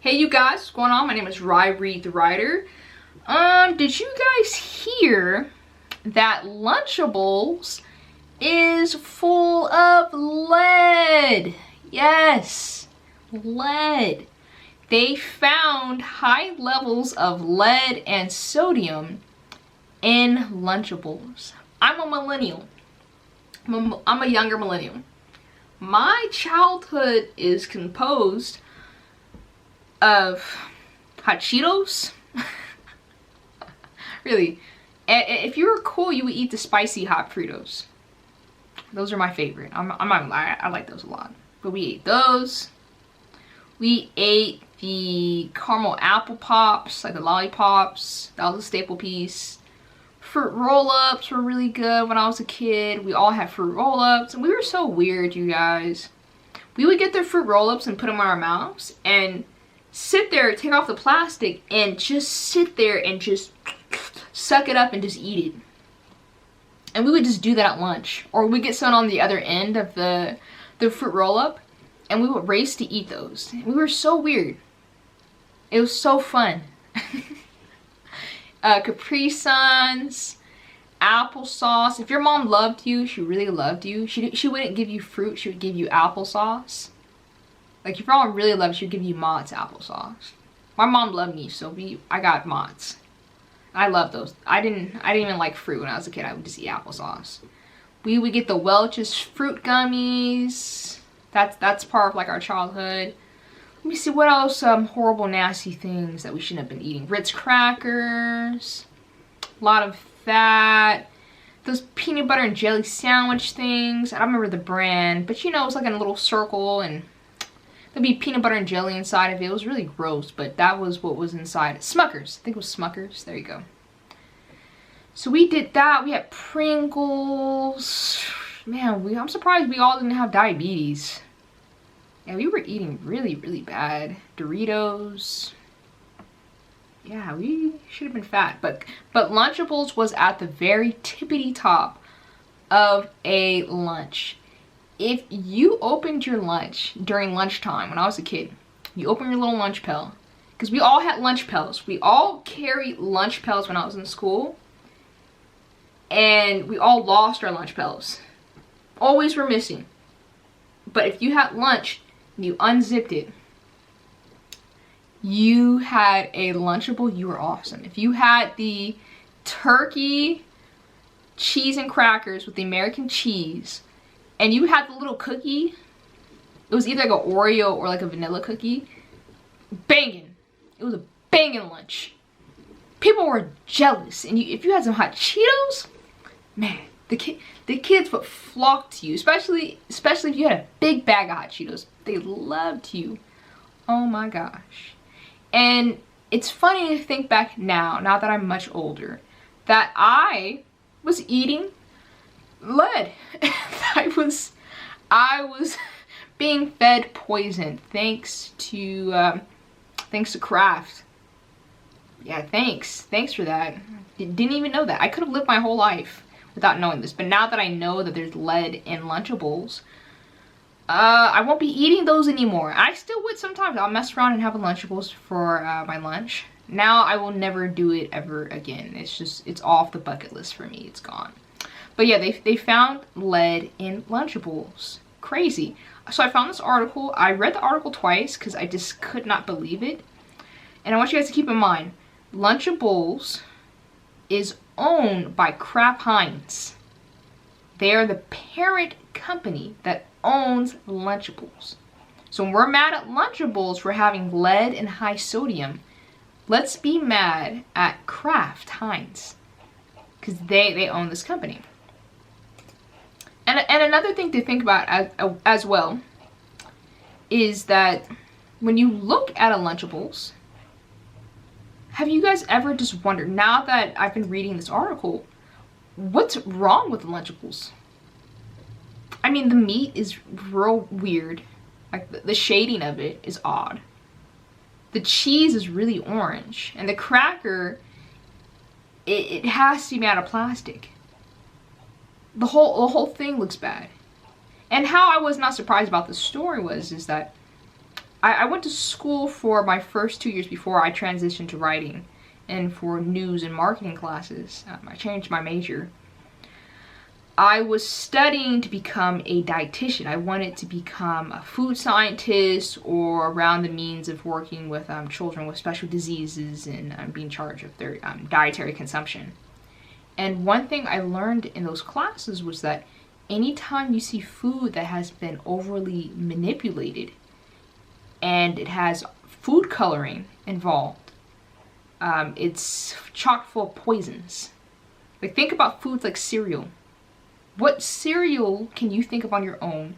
Hey you guys, what's going on? My name is Reed the Writer. Did you guys hear that Lunchables is full of lead? Yes, lead. They found high levels of lead and sodium in Lunchables. I'm a millennial. I'm a younger millennial. My childhood is composed of hot Cheetos. Really, if you were cool, you would eat the spicy hot Fritos. Those are my favorite. I'm not gonna lie, I like those a lot. But we ate those. We ate the caramel apple pops, like the lollipops. That was a staple piece. Fruit roll-ups were really good when I was a kid. We all had fruit roll-ups, and we were so weird, you guys. We would get the fruit roll-ups and put them in our mouths and sit there, take off the plastic, and just sit there and just suck it up and just eat it. And we would just do that at lunch. Or we'd get someone on the other end of the fruit roll-up, and we would race to eat those. We were so weird. It was so fun. Capri Suns, applesauce. If your mom loved you, she really loved you, she wouldn't give you fruit, she would give you applesauce. Like, if your mom really loved you, she would give you Mott's applesauce. My mom loved me, so I got Mott's. I love those. I didn't even like fruit when I was a kid. I would just eat applesauce. We would get the Welch's fruit gummies. That's part of like our childhood. Let me see what else horrible nasty things that we shouldn't have been eating. Ritz crackers, a lot of fat, those peanut butter and jelly sandwich things. I don't remember the brand, but you know, it's like in a little circle and there'd be peanut butter and jelly inside of it. It was really gross, but that was what was inside. Smuckers, I think it was Smuckers. There you go. So we did that. We had Pringles. Man, I'm surprised we all didn't have diabetes. Yeah, we were eating really, really bad. Doritos. Yeah, we should have been fat. But Lunchables was at the very tippity top of a lunch. If you opened your lunch during lunchtime when I was a kid, you opened your little lunch pail. Because we all had lunch pails. We all carried lunch pails when I was in school. And we all lost our lunch pails. Always were missing. But if you had lunch, you unzipped it, you had a Lunchable, you were awesome. If you had the turkey, cheese, and crackers with the American cheese, and you had the little cookie, it was either like an Oreo or like a vanilla cookie, banging. It was a banging lunch. People were jealous, and if you had some hot Cheetos, man, the kids would flock to you, especially if you had a big bag of hot Cheetos. They loved you. Oh my gosh. And it's funny to think back now that I'm much older, that I was eating lead. I was being fed poison thanks to KRAFT. Yeah, thanks for that. Didn't even know that. I could have lived my whole life without knowing this, but now that I know that there's lead in Lunchables, I won't be eating those anymore. I still would sometimes. I'll mess around and have a Lunchables for my lunch. Now I will never do it ever again. It's off the bucket list for me. It's gone. But yeah, they found lead in Lunchables. Crazy. So I found this article. I read the article twice because I just could not believe it. And I want you guys to keep in mind, Lunchables is owned by Kraft Heinz. They are the parent company that owns Lunchables. So when we're mad at Lunchables for having lead and high sodium, let's be mad at Kraft Heinz because they own this company. And another thing to think about as well is that when you look at a Lunchables, have you guys ever just wondered, now that I've been reading this article, what's wrong with Lunchables? I mean, the meat is real weird. Like, the shading of it is odd. The cheese is really orange. And the cracker, it has to be out of plastic. The whole thing looks bad. And how I was not surprised about the story is that I went to school for my first 2 years before I transitioned to writing and for news and marketing classes. I changed my major. I was studying to become a dietitian. I wanted to become a food scientist or around the means of working with children with special diseases and be in charge of their dietary consumption. And one thing I learned in those classes was that anytime you see food that has been overly manipulated and it has food coloring involved, it's chock full of poisons. Like, think about foods like cereal. What cereal can you think of on your own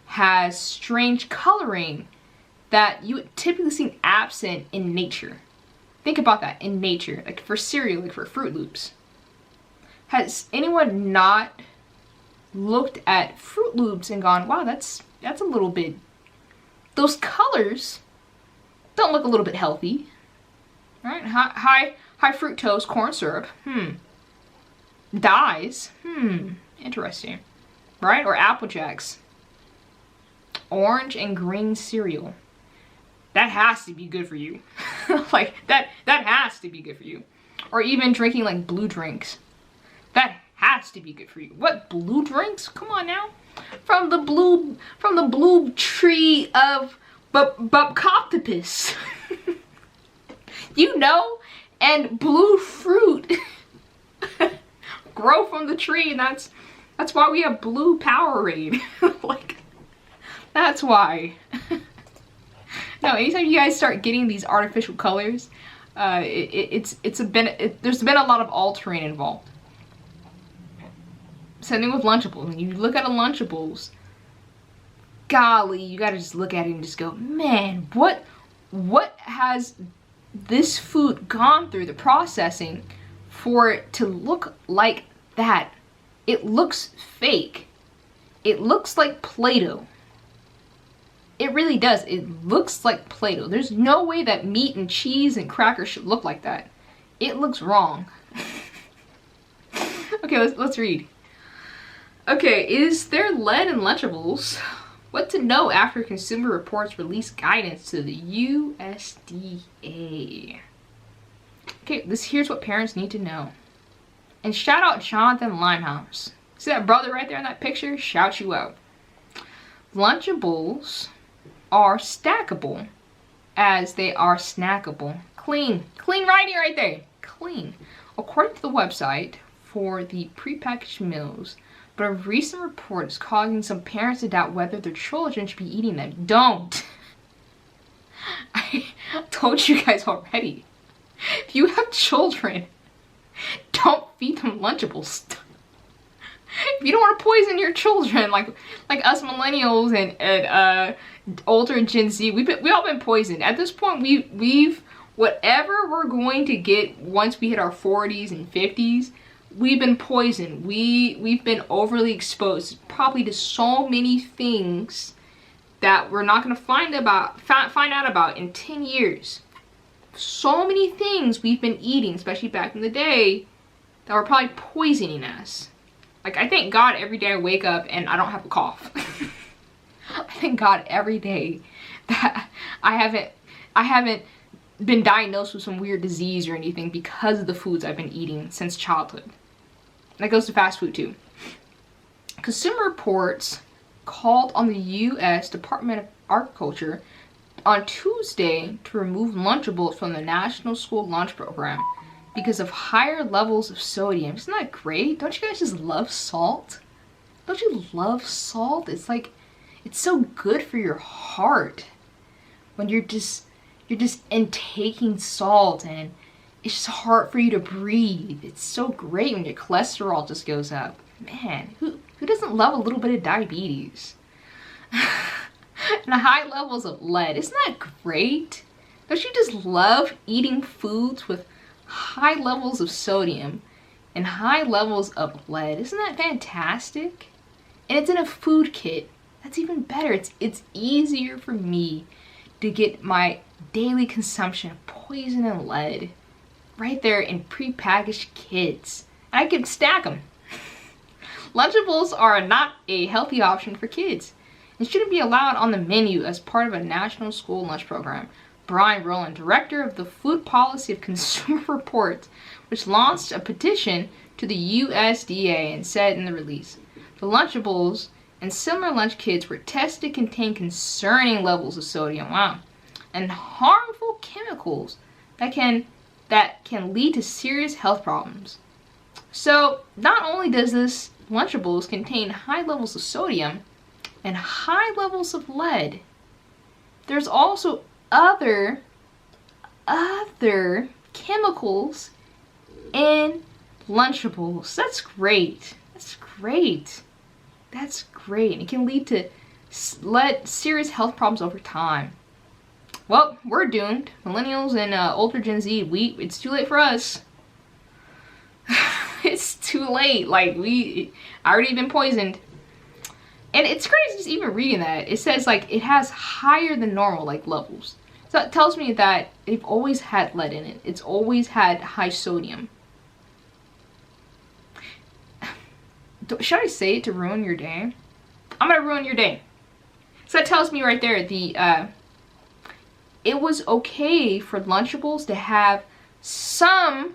has strange coloring that you would typically see absent in nature? Think about that, in nature. Like for cereal, like for Fruit Loops. Has anyone not looked at Fruit Loops and gone, wow, that's a little bit, those colors don't look a little bit healthy, right? High fructose corn syrup, dyes, interesting, right? Or Apple Jacks, orange and green cereal. That has to be good for you. Like that has to be good for you. Or even drinking like blue drinks. That has to be good for you. What, blue drinks? Come on now. From the blue tree of Bubcoptopus. You know, and blue fruit grow from the tree, and that's why we have blue Powerade. Like, that's why. No, anytime you guys start getting these artificial colors, there's been a lot of altering involved. Same thing with Lunchables. When you look at a Lunchables, golly, you gotta just look at it and just go, man, what has this food gone through the processing for it to look like that? It looks fake. It looks like Play-Doh. It really does. It looks like Play-Doh. There's no way that meat and cheese and crackers should look like that. It looks wrong. Okay, let's read. Okay, is there lead in Lunchables? What to know after Consumer Reports release guidance to the USDA. Okay, here's what parents need to know. And shout out Jonathan Limehouse. See that brother right there in that picture? Shout you out. Lunchables are stackable as they are snackable. Clean writing right there. Clean. According to the website for the prepackaged meals, but a recent report is causing some parents to doubt whether their children should be eating them. Don't. I told you guys already. If you have children, don't feed them Lunchables. If you don't want to poison your children, like us millennials and older Gen Z, we all been poisoned. At this point, we've whatever we're going to get once we hit our 40s and 50s, we've been poisoned. We've been overly exposed probably to so many things that we're not going to find out about in 10 years. So many things we've been eating, especially back in the day, that were probably poisoning us. Like, I thank God every day I wake up and I don't have a cough. I thank God every day that I haven't been diagnosed with some weird disease or anything because of the foods I've been eating since childhood. That goes to fast food too. Consumer Reports called on the U.S. Department of Agriculture on Tuesday to remove Lunchables from the National School Lunch Program because of higher levels of sodium. Isn't that great? Don't you guys just love salt? Don't you love salt? It's like, it's so good for your heart when you're just intaking salt, and it's just hard for you to breathe. It's so great when your cholesterol just goes up. Man, who doesn't love a little bit of diabetes? And high levels of lead. Isn't that great? Don't you just love eating foods with high levels of sodium and high levels of lead? Isn't that fantastic? And it's in a food kit. That's even better. It's easier for me to get my daily consumption of poison and lead right there in prepackaged kits. And I can stack them. Lunchables are not a healthy option for kids. and shouldn't be allowed on the menu as part of a national school lunch program. Brian Rowland, director of the Food Policy of Consumer Reports, which launched a petition to the USDA and said in the release, the Lunchables and similar lunch kits were tested to contain concerning levels of sodium, and harmful chemicals that can lead to serious health problems. So not only does this Lunchables contain high levels of sodium and high levels of lead, there's also other chemicals in Lunchables. That's great. That's great. That's great. And it can lead to serious health problems over time. Well, we're doomed. Millennials and older Gen Z, it's too late for us. It's too late. Like, I already been poisoned. And it's crazy just even reading that. It says, like, it has higher than normal, like, levels. So it tells me that they've always had lead in it. It's always had high sodium. Should I say it to ruin your day? I'm gonna ruin your day. So that tells me right there, it was okay for Lunchables to have some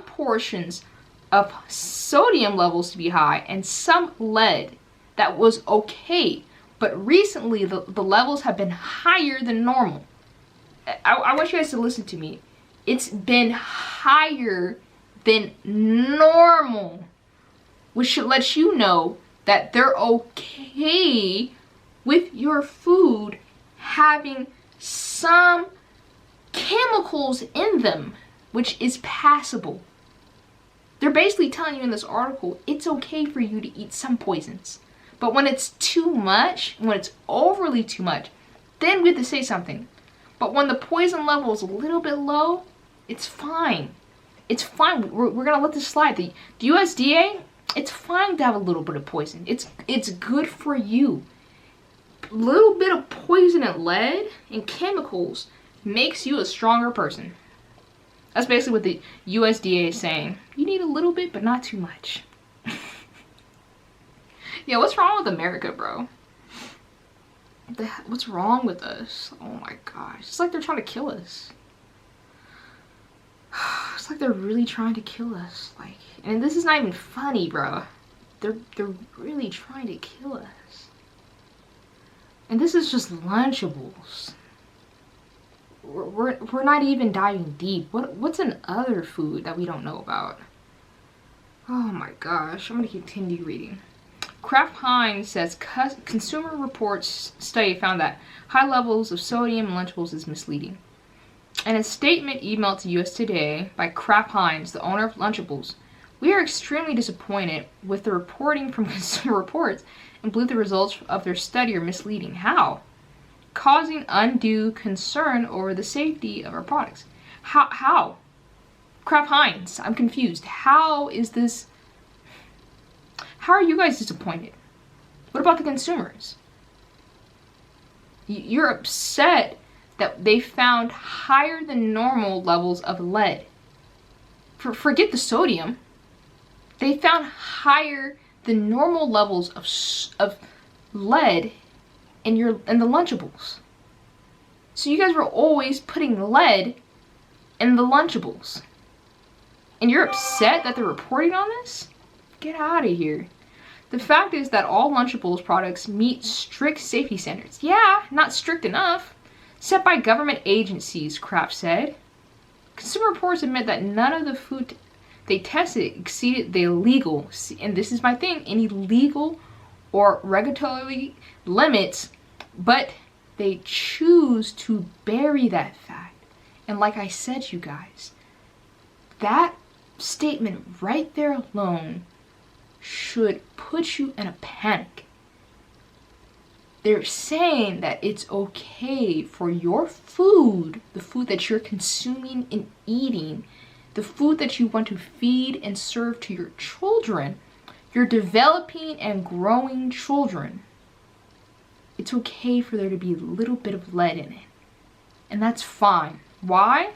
portions of sodium levels to be high and some lead. That was okay. But recently, the levels have been higher than normal. I want you guys to listen to me. It's been higher than normal, which should let you know that they're okay with your food having some chemicals in them, which is passable. They're basically telling you in this article, it's okay for you to eat some poisons. But when it's too much, when it's overly too much, then we have to say something. But when the poison level is a little bit low, it's fine. It's fine. We're going to let this slide. The USDA, it's fine to have a little bit of poison. It's good for you. A little bit of poison and lead and chemicals makes you a stronger person. That's basically what the USDA is saying. You need a little bit, but not too much. Yeah, what's wrong with America, bro? What's wrong with us? Oh my gosh. It's like they're trying to kill us. It's like they're really trying to kill us. Like, and this is not even funny, bro. They're really trying to kill us. And this is just Lunchables. We're not even diving deep. What's an other food that we don't know about? Oh my gosh. I'm gonna continue reading. Kraft Heinz says Consumer Reports study found that high levels of sodium in Lunchables is misleading. In a statement emailed to US Today by Kraft Heinz, the owner of Lunchables, we are extremely disappointed with the reporting from Consumer Reports and believe the results of their study are misleading. How? Causing undue concern over the safety of our products. How? Kraft Heinz, I'm confused. How is this? How are you guys disappointed? What about the consumers? You're upset that they found higher than normal levels of lead. Forget the sodium. They found higher than normal levels of lead in the Lunchables. So you guys were always putting lead in the Lunchables. And you're upset that they're reporting on this? Get out of here. The fact is that all Lunchables products meet strict safety standards. Yeah, not strict enough. Set by government agencies, Kraft said. Consumer Reports admit that none of the food they tested exceeded the legal, and this is my thing, any legal or regulatory limits, but they choose to bury that fact. And like I said, you guys, that statement right there alone should put you in a panic. They're saying that it's okay for your food, the food that you're consuming and eating, the food that you want to feed and serve to your children, your developing and growing children. It's okay for there to be a little bit of lead in it. And that's fine. Why?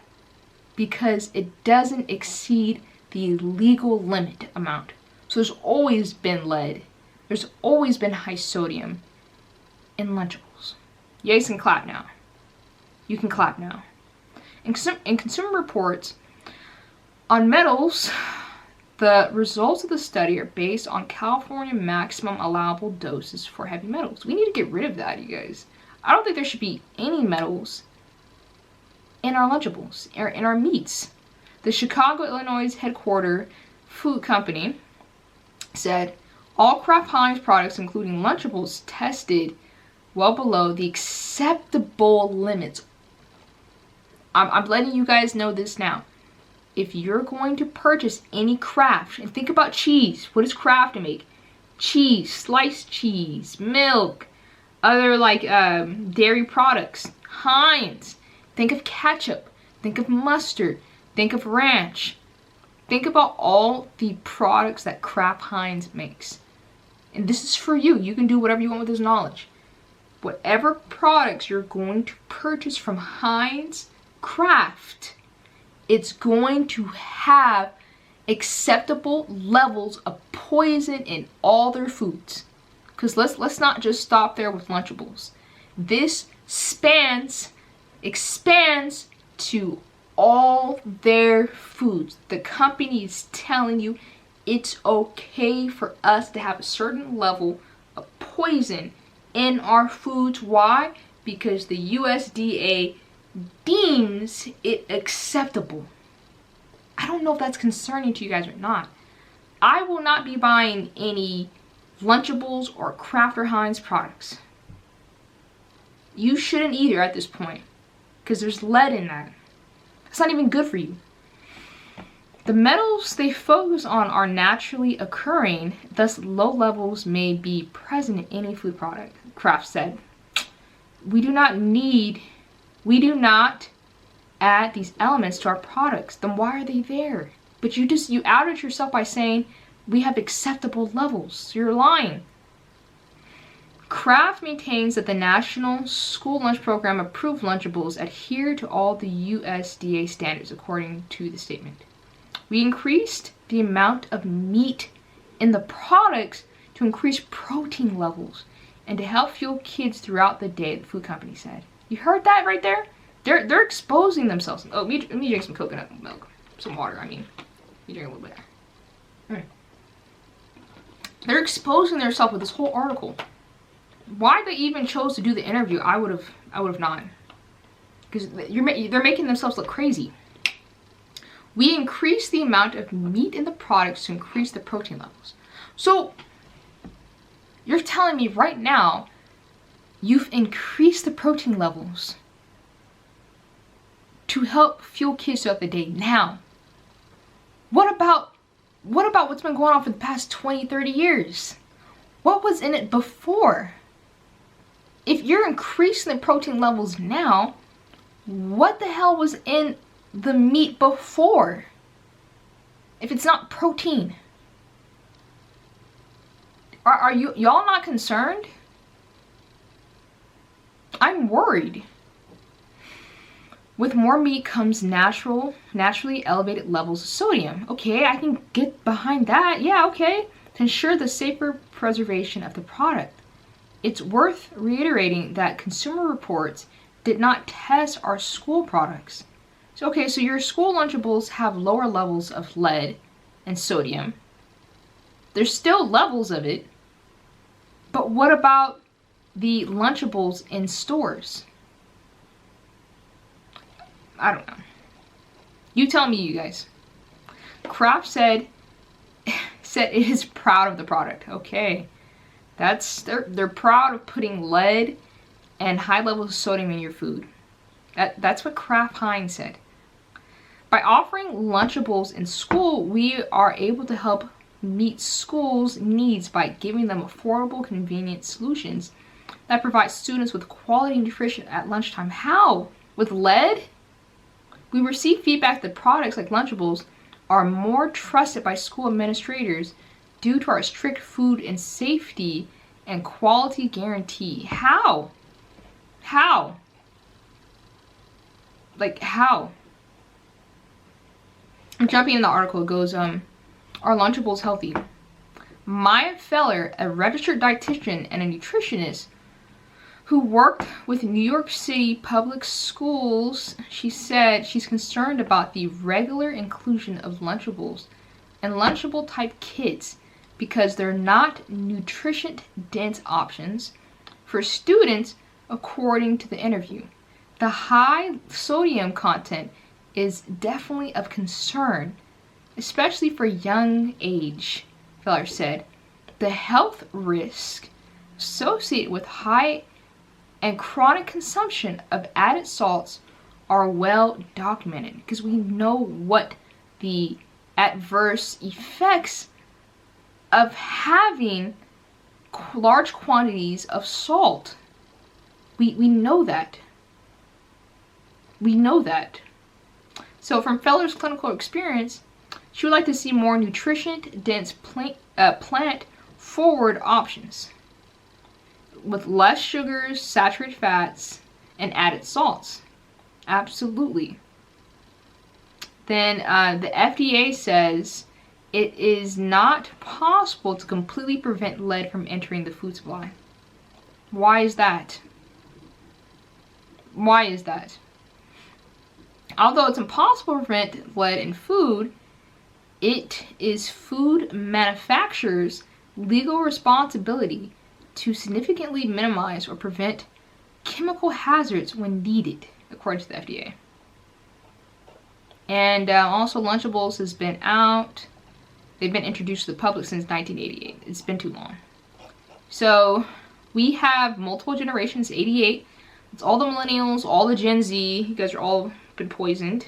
Because it doesn't exceed the legal limit amount. So there's always been lead. There's always been high sodium. in Lunchables. You guys can clap now. You can clap now. In Consumer Reports, on metals, the results of the study are based on California maximum allowable doses for heavy metals. We need to get rid of that, you guys. I don't think there should be any metals in our Lunchables, or in our meats. The Chicago, Illinois headquartered food company said all Kraft Heinz products, including Lunchables, tested well below the acceptable limits. I'm letting you guys know this now. If you're going to purchase any Kraft, and think about cheese, what does Kraft make? Cheese, sliced cheese, milk, other like dairy products. Heinz, think of ketchup, think of mustard, think of ranch. Think about all the products that Kraft Heinz makes. And this is for you. You can do whatever you want with this knowledge. Whatever products you're going to purchase from Heinz Kraft, it's going to have acceptable levels of poison in all their foods. Because let's not just stop there with Lunchables. This expands to all their foods. The company is telling you it's okay for us to have a certain level of poison in our foods. Why? Because the USDA deems it acceptable. I don't know if that's concerning to you guys or not. I will not be buying any Lunchables or Kraft or Heinz products. You shouldn't either at this point, because there's lead in that. It's not even good for you. The metals they focus on are naturally occurring, thus low levels may be present in any food product, Kraft said. We do not add these elements to our products. Then why are they there? But you outed yourself by saying we have acceptable levels. You're lying. Kraft maintains that the National School Lunch Program approved Lunchables adhere to all the USDA standards, according to the statement. We increased the amount of meat in the products to increase protein levels and to help fuel kids throughout the day, the food company said. You heard that right there? They're exposing themselves. Oh, let me drink some coconut milk. Some water, I mean. You drink a little bit. Right. They're exposing themselves with this whole article. Why they even chose to do the interview, I would have not. Because they're making themselves look crazy. We increase the amount of meat in the products to increase the protein levels. So, you're telling me right now, you've increased the protein levels to help fuel kids throughout the day. Now, what about what's been going on for the past 20, 30 years? What was in it before? If you're increasing the protein levels now, what the hell was in the meat before? If it's not protein. Are y'all not concerned? I'm worried. With more meat comes naturally elevated levels of sodium. Okay, I can get behind that. Yeah, okay. To ensure the safer preservation of the product. It's worth reiterating that Consumer Reports did not test our school products. So, okay, so your school Lunchables have lower levels of lead and sodium. There's still levels of it. But what about the Lunchables in stores? I don't know. You tell me, you guys. Kraft said it is proud of the product. Okay. They're proud of putting lead and high levels of sodium in your food. That's what Kraft Heinz said. By offering Lunchables in school, we are able to help meet schools' needs by giving them affordable, convenient solutions that provide students with quality nutrition at lunchtime. How? With lead? We receive feedback that products like Lunchables are more trusted by school administrators due to our strict food and safety and quality guarantee. How? How? Like, how? I'm jumping in the article. It goes, are Lunchables healthy? Maya Feller, a registered dietitian and a nutritionist who worked with New York City public schools. She said she's concerned about the regular inclusion of Lunchables and Lunchable type kits because they're not nutrition dense options for students, according to the interview. The high sodium content is definitely of concern, especially for young age, Feller said. The health risk associated with high and chronic consumption of added salts are well documented, because we know what the adverse effects of having large quantities of salt. We know that. We know that. So from Feller's clinical experience, she would like to see more nutrition-dense plant-forward options with less sugars, saturated fats, and added salts. Absolutely. Then the FDA says it is not possible to completely prevent lead from entering the food supply. Why is that? Why is that? Although it's impossible to prevent lead in food, it is food manufacturers' legal responsibility to significantly minimize or prevent chemical hazards when needed, according to the FDA. And also Lunchables has been out. They've been introduced to the public since 1988. It's been too long. So we have multiple generations, 88. It's all the millennials, all the Gen Z. You guys are all been poisoned.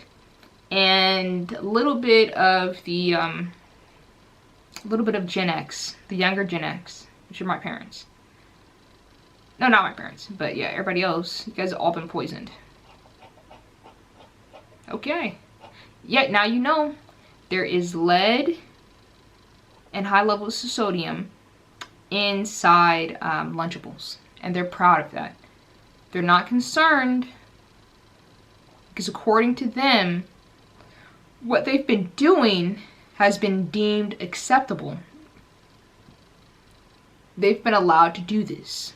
And a little bit of the, Gen X, the younger Gen X, which are my parents. No, not my parents, but yeah, everybody else. You guys have all been poisoned. Okay. Yeah, now you know there is lead and high levels of sodium inside Lunchables. And they're proud of that. They're not concerned because according to them, what they've been doing has been deemed acceptable. They've been allowed to do this.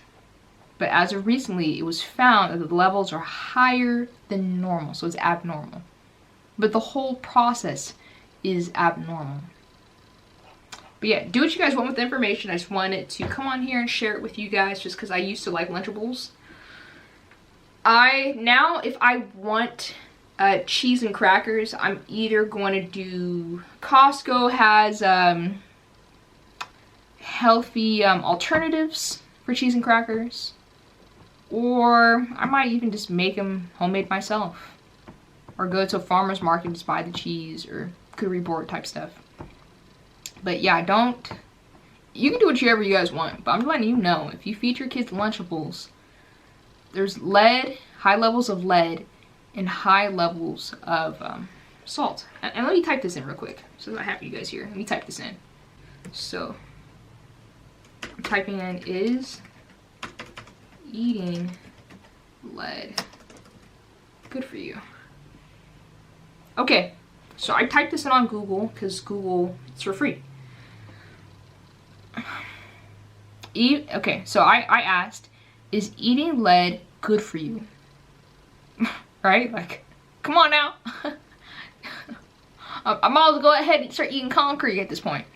But as of recently, it was found that the levels are higher than normal, so it's abnormal. But the whole process is abnormal. But yeah, do what you guys want with the information. I just wanted to come on here and share it with you guys just because I used to like Lunchables. Now, if I want cheese and crackers, I'm either going to do, Costco has healthy alternatives for cheese and crackers. Or I might even just make them homemade myself. Or go to a farmer's market and just buy the cheese or cookery board type stuff. But yeah, you can do whatever you guys want. But I'm letting you know, if you feed your kids Lunchables, there's lead, high levels of lead, and high levels of salt. And let me type this in real quick, so that I have you guys here. Let me type this in. So, I'm typing in, is eating lead good for you? Okay, so I typed this in on Google, because Google, it's for free. Okay, so I asked, is eating lead good for you? Right? Like, come on now. I might as well go ahead and start eating concrete at this point.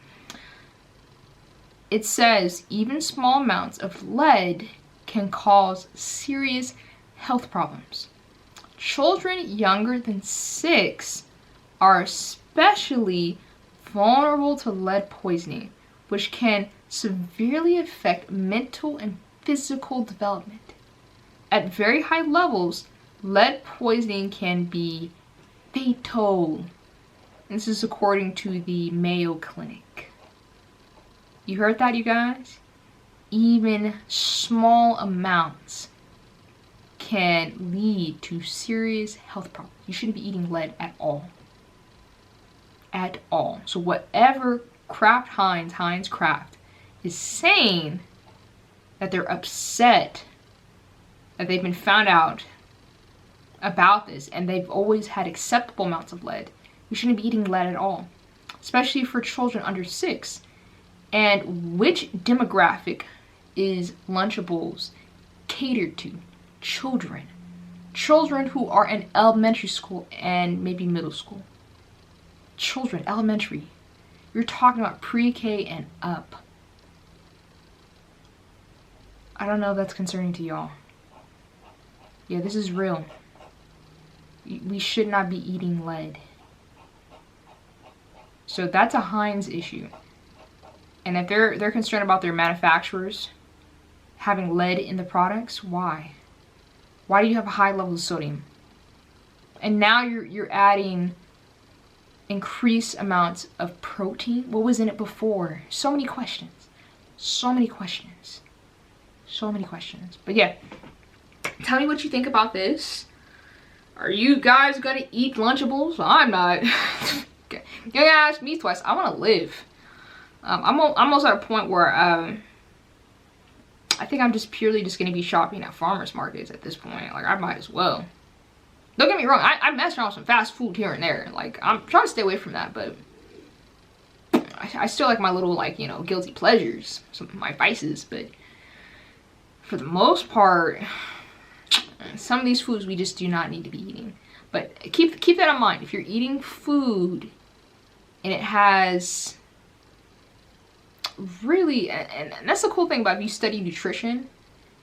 It says even small amounts of lead can cause serious health problems. Children younger than 6 are especially vulnerable to lead poisoning, which can severely affect mental and physical development. At very high levels, lead poisoning can be fatal. This is according to the Mayo Clinic. You heard that, you guys? Even small amounts can lead to serious health problems. You shouldn't be eating lead at all. At all. So whatever Heinz KRAFT is saying that they're upset that they've been found out about this and they've always had acceptable amounts of lead, you shouldn't be eating lead at all, especially for children under 6. And which demographic is Lunchables catered to children. Children who are in elementary school and maybe middle school. Children, elementary. You're talking about pre-K and up. I don't know if that's concerning to y'all. Yeah, this is real. We should not be eating lead. So that's a Heinz issue. And if they're concerned about their manufacturers having lead in the products, why? Why do you have a high level of sodium? And now you're adding increased amounts of protein. What was in it before? So many questions. So many questions. So many questions. But yeah, tell me what you think about this. Are you guys gonna eat Lunchables? I'm not. You gotta ask me twice. I want to live. I'm almost at a point where I think I'm just purely just gonna be shopping at farmers markets at this point. Like, I might as well. Don't get me wrong. I mess around with some fast food here and there. Like, I'm trying to stay away from that, but I still like my little, like, you know, guilty pleasures, some of my vices. But for the most part, some of these foods we just do not need to be eating. But keep that in mind. If you're eating food and it has really, and that's the cool thing about if you study nutrition, and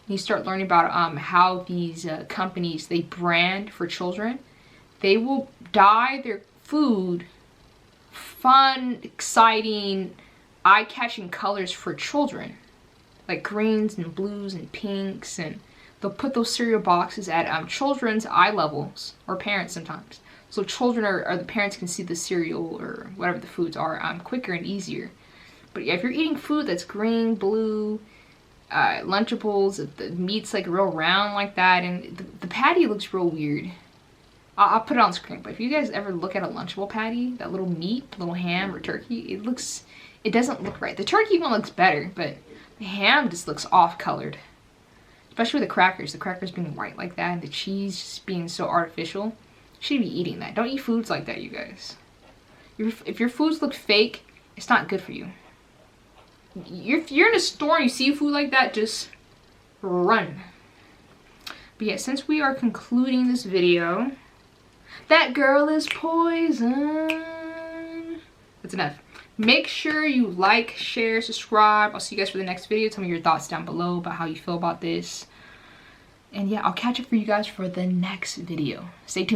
you start learning about how these companies, they brand for children. They will dye their food fun, exciting, eye-catching colors for children, like greens and blues and pinks, and they'll put those cereal boxes at children's eye levels, or parents sometimes. So children or the parents can see the cereal or whatever the foods are quicker and easier. But yeah, if you're eating food that's green, blue, Lunchables, if the meat's like real round like that, and the patty looks real weird. I'll put it on screen, but if you guys ever look at a Lunchable patty, that little meat, little ham or turkey, it doesn't look right. The turkey even looks better, but the ham just looks off-colored. Especially with the crackers being white like that, and the cheese just being so artificial. You shouldn't be eating that. Don't eat foods like that, you guys. If your foods look fake, it's not good for you. If you're in a store and you see food like that, just run. But yeah, since we are concluding this video, that girl is poison. That's enough. Make sure you like, share, subscribe. I'll see you guys for the next video. Tell me your thoughts down below about how you feel about this. And yeah, I'll catch up for you guys for the next video. Stay tuned.